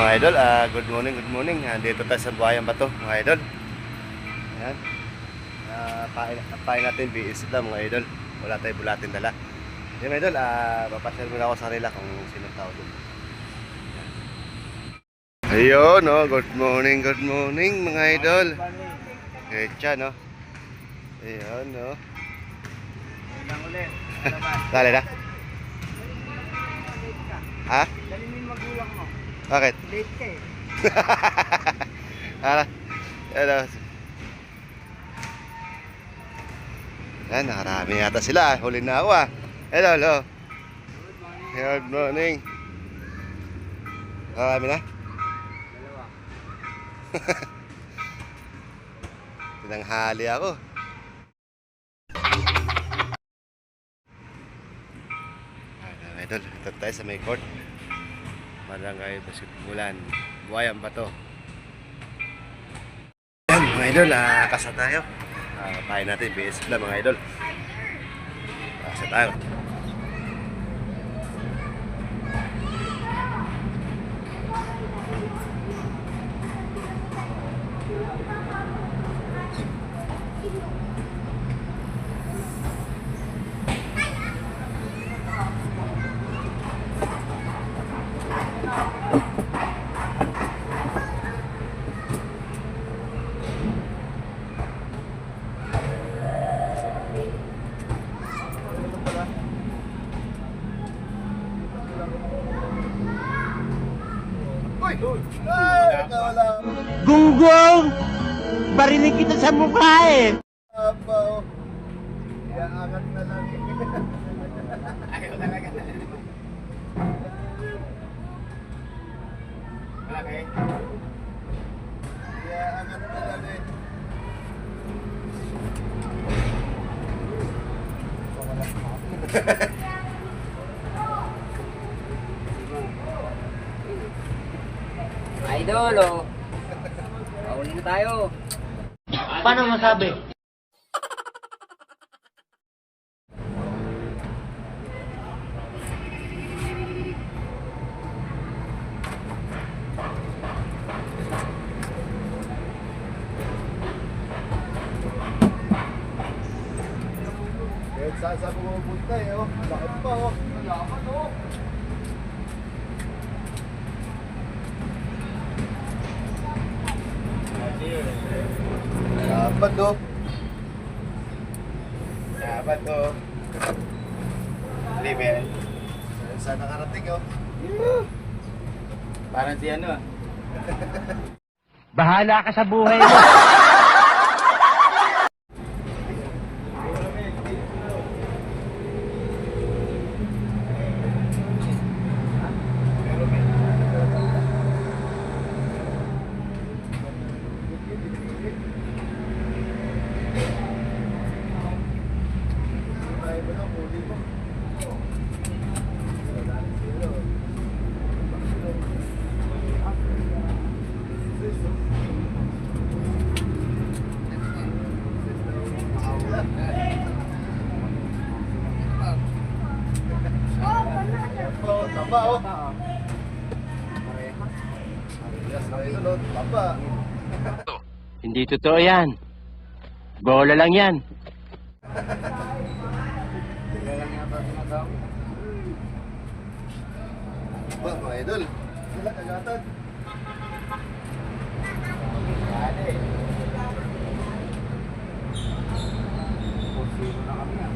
Mga idol, good morning, good morning. Dito tayo sa Buhayan Bato, mga idol. Ayan. Pain natin BS lang, mga idol. Wala tayong bulatin dala. Ayan, mga idol, papasyal muna ako sa kanila kung sino tao doon. Ayun, no, good morning, mga idol. Kecha, no. Ayun, no. Ilang ulit. Dali na. Ha? Dali mo yung magulang mo. Bakit? Late ka eh. Ano? Yan, nakarami yata sila. Huli na ako Hello, hello. Good morning. Nakarami na? Dalawa. Tinanghali ako. Idol, ito tayo sa may court. Barangay Basketbulan, Buhayan Bato. Yan, mga idol, kasa tayo. Pahin natin, BS lang, mga idol. Kasa tayo. Gunggong! Barinig kita sa mukha eh! Abaw. Iaangat na lang. Ayaw talaga. Malaki? Iaangat na lang eh. Idol oh! Pauli na tayo! Paano masabi? Kahit saan sa pumupunta eh, oh. Bakit pa, oh. Malaman, oh. Dapat, oh. Dapat, oh. Libre. Saan nakarating, oh. Parang si ano ah. Bahala ka sa buhay mo. Taba, oh. Yes, idol, oh. Taba. Hindi totoo yan. Bola lang yan. Bigla lang yata sinagaw. Ba, mga idol. Sila kagatan. Dali. 4-0 na kami ah.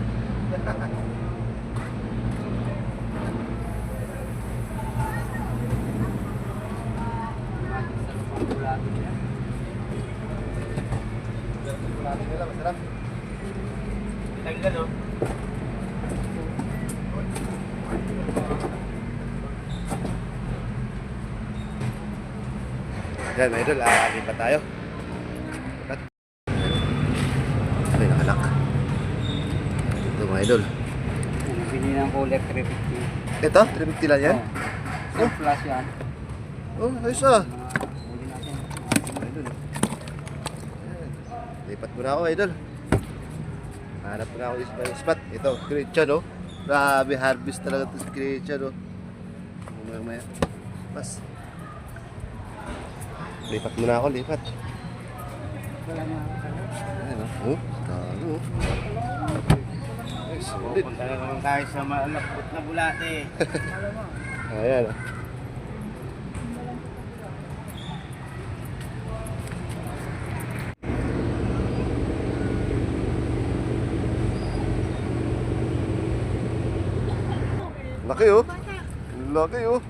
Kulati nila, masarap. Taglan oh. Yan, mga idol, lipat tayo. Lipat. Ay, nakalak. Ito, mga idol. Bili ng kulek 350. Ito, 350 lang yan. Oh, flash yan. Oh, ayos ah. Huli natin. Mga idol. Ayan. Lipat muna ako, idol. Hanap na ako yung spot. Ito, Christian, no? Grabe, harvest talaga ito si Christian, no? Maya-maya. Pas. Lipat muna ako, lipat. Wala nga. Ayan o. Oh, dami o. Ay, sulit. Punta na naman tayo sa malapot na bulate. Ayan o. Laki oh. Laki oh.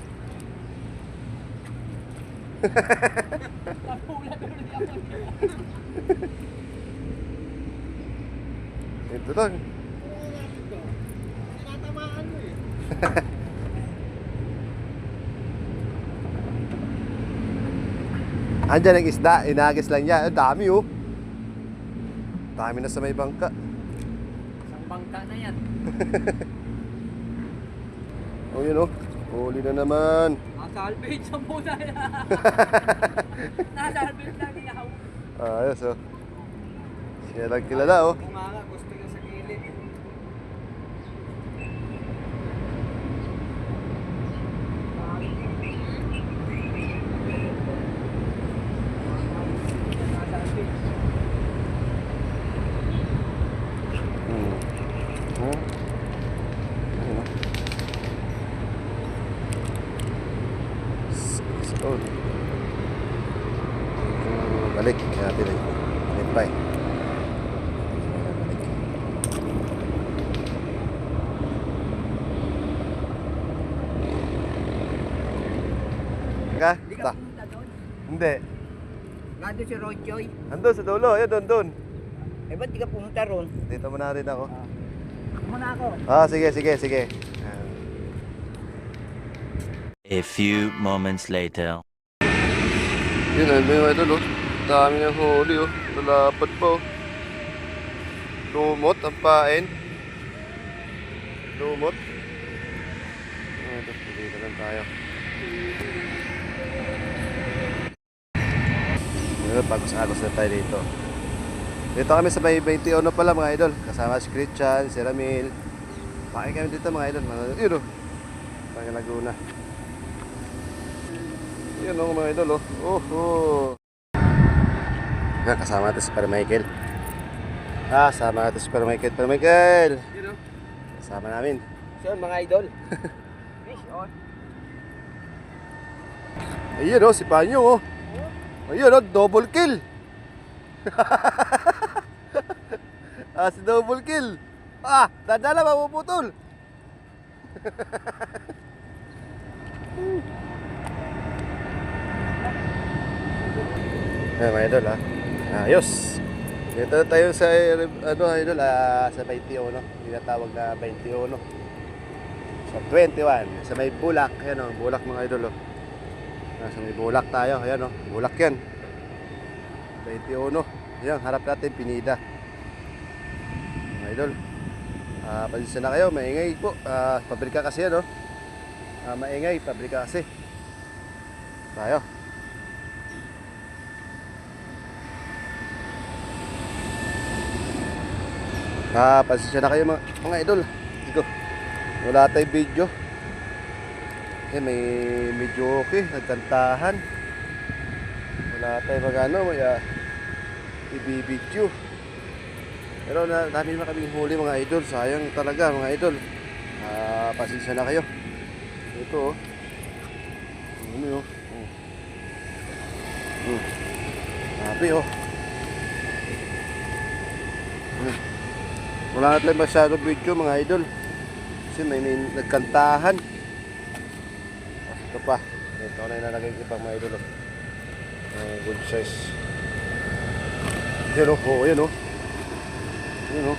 Ito lang. Tinatamaan mo eh. Andyan ang isda, inagis lang yan. Ang dami oh. Dami na sa may bangka. Isang bangka na yan. Oh yun oh. Huli na naman. Nasa-salvage ang muna yan. Nasa-salvage lang niya. Ayos oh. Siya lang kilala oh. Kumanga, gusto niya sa gilid. Hmm. Oh. Ayun oh. Oh. Balik. Kaya natin eh. Balik pa eh. Ka? Hindi Ta. ka pumunta doon. Hindi. Nandun si Rojoy. Andun sa dulo. Ayun, doon. Eh, ba't di ka pumunta ron? Dito muna rin ako. Muna ako. Ah, sige, sige, sige. A few moments later. Yun, ano yung idol, oh. Dami ng huli, oh. Lalapad pa, oh. Lumot ang pain. Lumot. Ito, dito lang tayo. Ngayon, pagos-agos na tayo dito. Dito kami sa may 21 pala, mga idol. Kasama si Christian, si Ramil. Pakain kami dito, mga idol. Yun, oh. Pang Laguna. Yun o mga idol oh. Oh. Yan, kasama natin si Par Michael. Kasama natin si Par Michael. Par Michael! Yun o. Kasama namin. So, mga idol. Fish on. Ayun oh, si Panyo oh. Ayun oh, double kill. Si double kill. Dadala mapuputol. Mga idol ha. Ayos. Dito tayo sa ano idol sa 21. Tinatawag na 21. Sa 21. Sa may Bulak. Ayan o. Bulak mga idol o. Sa may Bulak tayo. Ayan o. Bulak yan. 21. Ayan. Harap natin Pinida. Mga idol. Pasensya na kayo. Maingay po. Pabrika kasi yan o. Maingay. Pabrika kasi. Tayo. Pasensya na kayo mga idol. Iko. Wala tayong video. May medyo okay, nagkantahan. Wala tayong magano, may i-video. Pero dami na kaming huli mga idol. Sayang talaga mga idol. Pasensya na kayo. Ito oh. Ano oh. Sabi oh. Wala na tayong masyadong video mga idol. Kasi may nagkantahan. Ito pa. Ito na yung nalagay ko pang mga idol. Good size. Yan o. Oo, yan o. Yan o.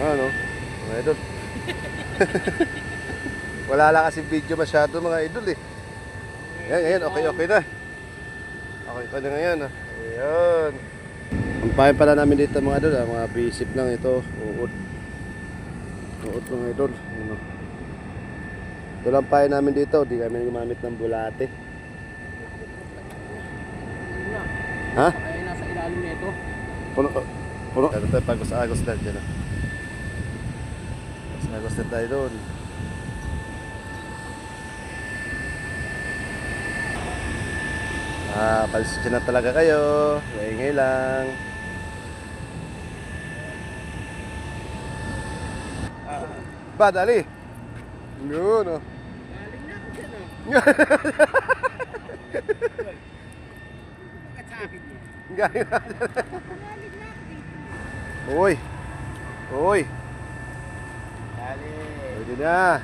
Ano? Mga idol. Wala lang kasi video masyado mga idol eh. Yan, okay na. Okay na ngayon. Ayan. Ang pahin pala namin dito mga idol, mga bisip lang ito, uod mga idol. Ano. Ito lang pahin namin dito, di kami gumamit ng bulate. Ha? Ay, nasa ilalim nito. Puno. Ito tayo pagos-agos na dyan. Pagos-agos na tayo doon. Palsisya na talaga kayo. Maingay lang. Ba, dali. Yun, oh. Galing na. Uy. Uy. Pwede na.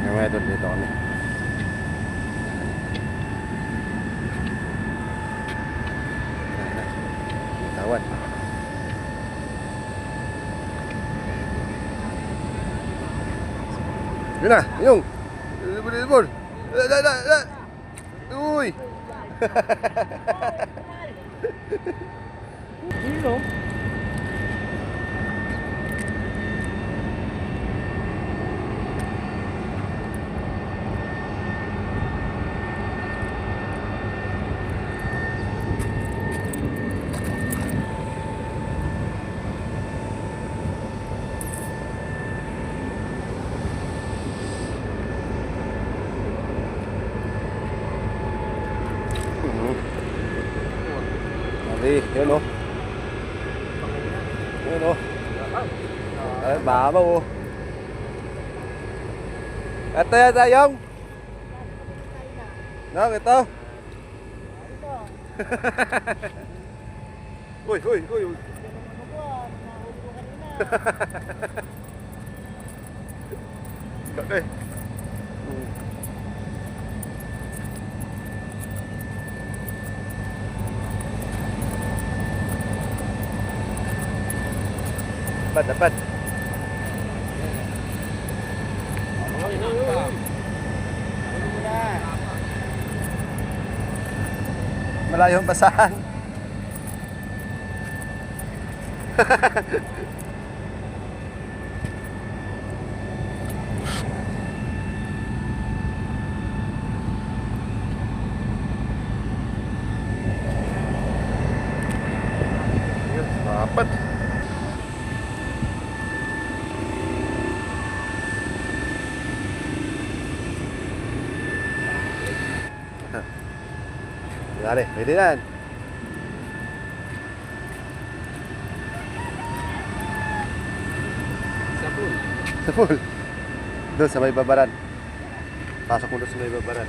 Yung mga idol, dito kami. Tawad. Yun na, yung. Libur. Uy. Mali, yun o. Yun o. Ay, babaw o. Ito yan tayong. No, ito. Uy. Okay. Dapat. Malayo ang basahan. Dapat. Dale, pwede yan. Sa pool. Doon sa may babaran. Pasok mo doon sa may babaran.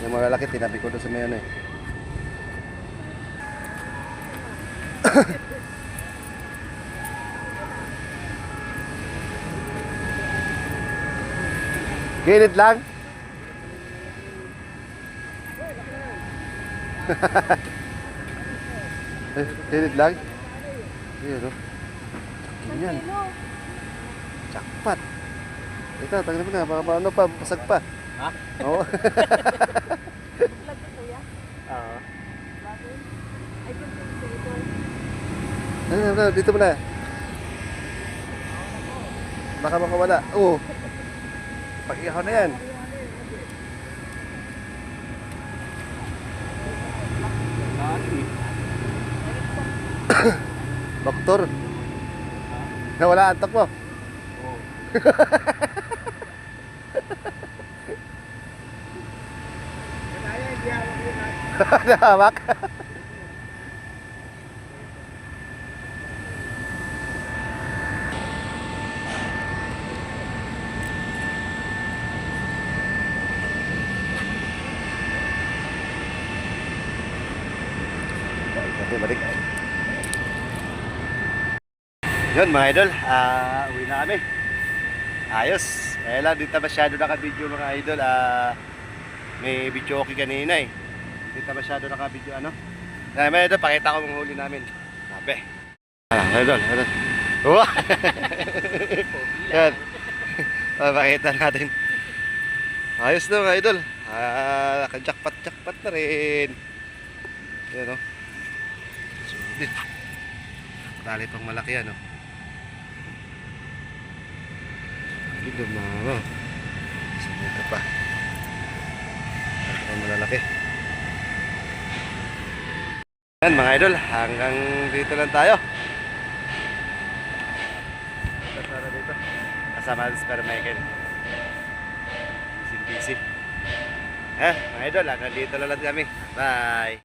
Yung mga lalaki, tinabi ko doon sa may ano eh. Gilid lang. Gilid lang. Ayan o. Ganyan. Jackpot. Ito, tanggalin mo na. Baka ano pa, pasag pa. Ha? Oo. Oo. Ayun, dito mo na. Baka makawala. Oo. Pag-ihaw na yan. Doktor. Nawala antok mo. Nahamak. Balik. Yun mga idol, uwi na kami. Ayos. Kaya lang, dito masyado naka-video mga idol. May video okay kanina eh. Dito masyado naka-video ano. Mga idol, pakita ko yung huli namin. Sabi. Idol. Wow! Yan. Pakita natin. Ayos na mga idol. Naka-jackpot na rin. Yan o. Tali pang malaki yan, no? Dito mga ito pa. Tali pang malalaki. Yan mga idol, hanggang dito lang tayo. Para dito. kasama si Sir Michael. Busy. Mga idol, hanggang dito lang kami. Bye!